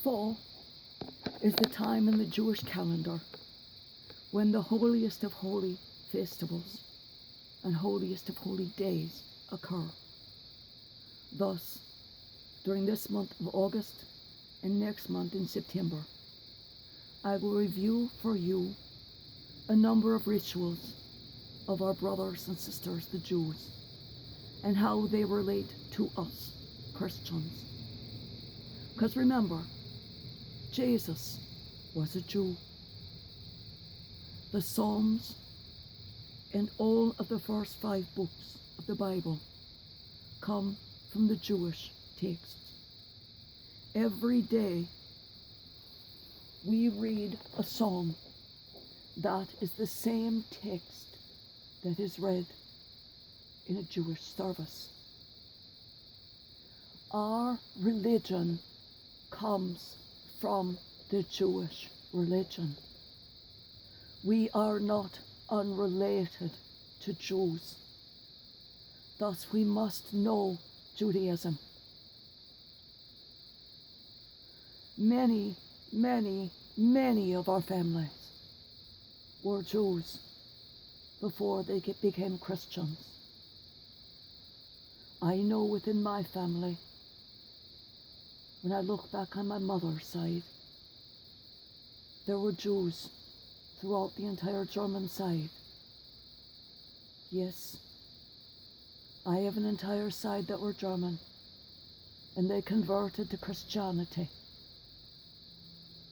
Fall is the time in the Jewish calendar when the holiest of holy festivals and holiest of holy days occur. Thus, during this month of August and next month in September, I will review for you a number of rituals of our brothers and sisters, the Jews, and how they relate to us, Christians. Because remember, Jesus was a Jew. The Psalms and all of the first 5 books of the Bible come from the Jewish texts. Every day we read a psalm that is the same text that is read in a Jewish service. Our religion comes from the Jewish religion. We are not unrelated to Jews. Thus, we must know Judaism. Many of our families were Jews before they became Christians. I know within my family, when I look back on my mother's side, there were Jews throughout the entire German side. Yes, I have an entire side that were German, and they converted to Christianity.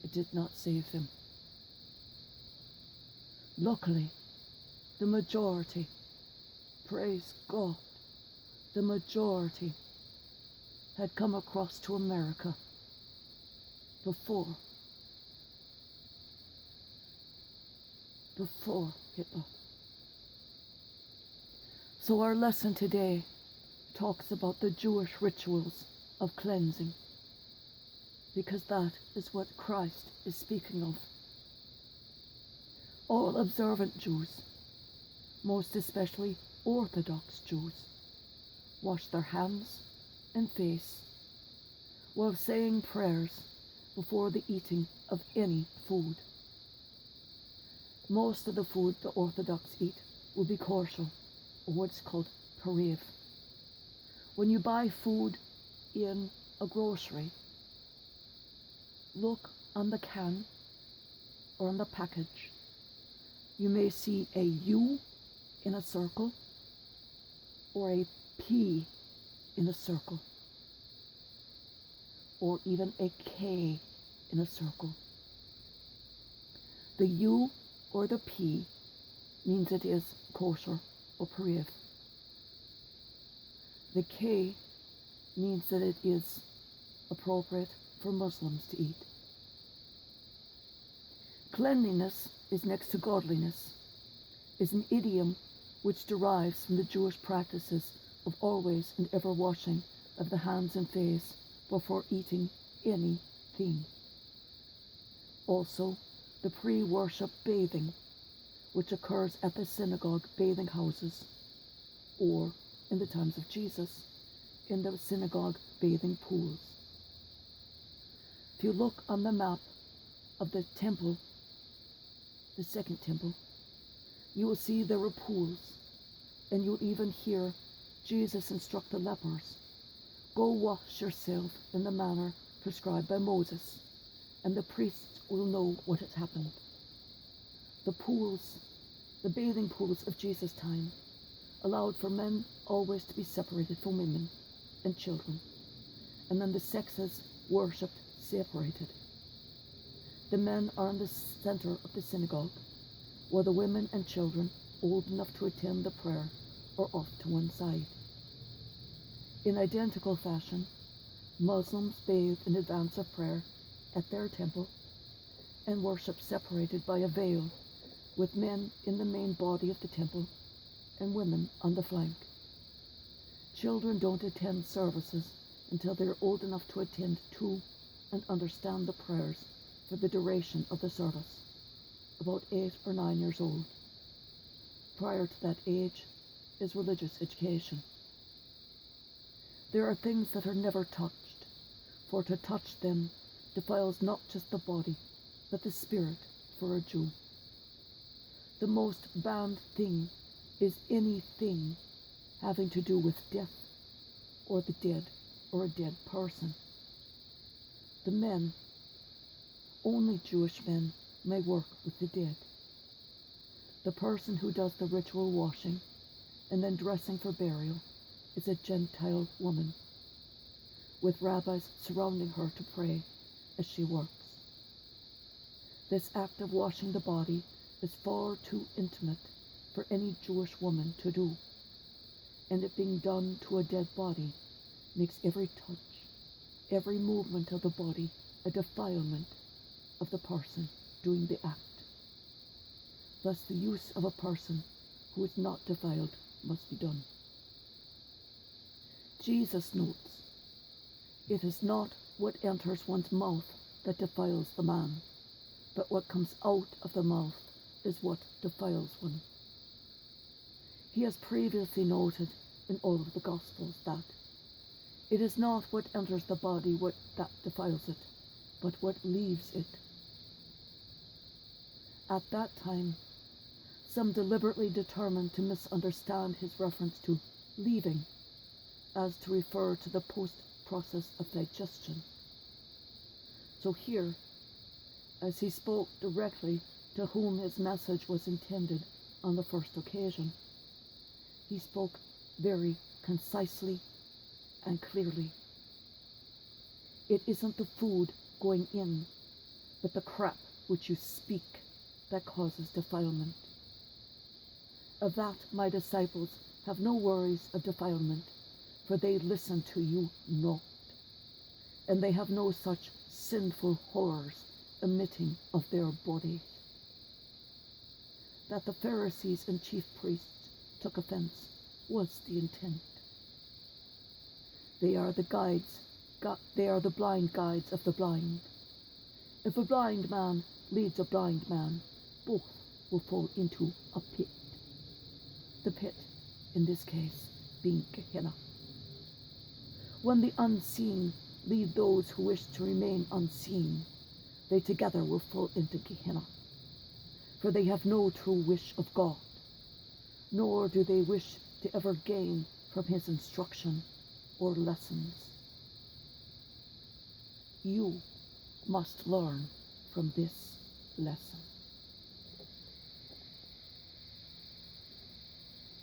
It did not save them. Luckily, the majority, praise God, the majority had come across to America before Hitler. So our lesson today talks about the Jewish rituals of cleansing, because that is what Christ is speaking of. All observant Jews, most especially Orthodox Jews, wash their hands and face while saying prayers before the eating of any food. Most of the food the Orthodox eat will be kosher, or what's called parev. When you buy food in a grocery, look on the can or on the package. You may see a U in a circle or a P in a circle, or even a K in a circle. The U or the P means it is kosher or parev. The K means that it is appropriate for Muslims to eat. Cleanliness is next to godliness is an idiom which derives from the Jewish practices of always and ever washing of the hands and face before eating anything. Also, the pre-worship bathing, which occurs at the synagogue bathing houses, or in the times of Jesus, in the synagogue bathing pools. If you look on the map of the temple, the second temple, you will see there were pools, and you'll even hear Jesus instruct the lepers, "Go wash yourself in the manner prescribed by Moses, and the priests will know what has happened." The pools, the bathing pools of Jesus' time, allowed for men always to be separated from women and children, and then the sexes worshipped separated. The men are in the center of the synagogue, while the women and children old enough to attend the prayer are off to one side. In identical fashion, Muslims bathe in advance of prayer at their temple and worship separated by a veil, with men in the main body of the temple and women on the flank. Children don't attend services until they are old enough to attend to and understand the prayers for the duration of the service, about 8 or 9 years old. Prior to that age is religious education. There are things that are never touched, for to touch them defiles not just the body, but the spirit for a Jew. The most banned thing is anything having to do with death or the dead or a dead person. The men, only Jewish men, may work with the dead. The person who does the ritual washing and then dressing for burial is a Gentile woman, with rabbis surrounding her to pray as she works. This act of washing the body is far too intimate for any Jewish woman to do, and it being done to a dead body makes every touch, every movement of the body a defilement of the person doing the act. Thus the use of a person who is not defiled must be done. Jesus notes, "It is not what enters one's mouth that defiles the man, but what comes out of the mouth is what defiles one." He has previously noted in all of the Gospels that it is not what enters the body that defiles it, but what leaves it. At that time, some deliberately determined to misunderstand his reference to leaving as to refer to the post-process of digestion. So here, as he spoke directly to whom his message was intended on the first occasion, he spoke very concisely and clearly. It isn't the food going in, but the crap which you speak that causes defilement. Of that my disciples have no worries of defilement, for they listen to you not, and they have no such sinful horrors emitting of their bodies. That the Pharisees and chief priests took offense was the intent. They are the blind guides of the blind. If a blind man leads a blind man, both will fall into a pit. The pit, in this case, being Gehenna. When the unseen lead those who wish to remain unseen, they together will fall into Gehenna. For they have no true wish of God, nor do they wish to ever gain from his instruction or lessons. You must learn from this lesson.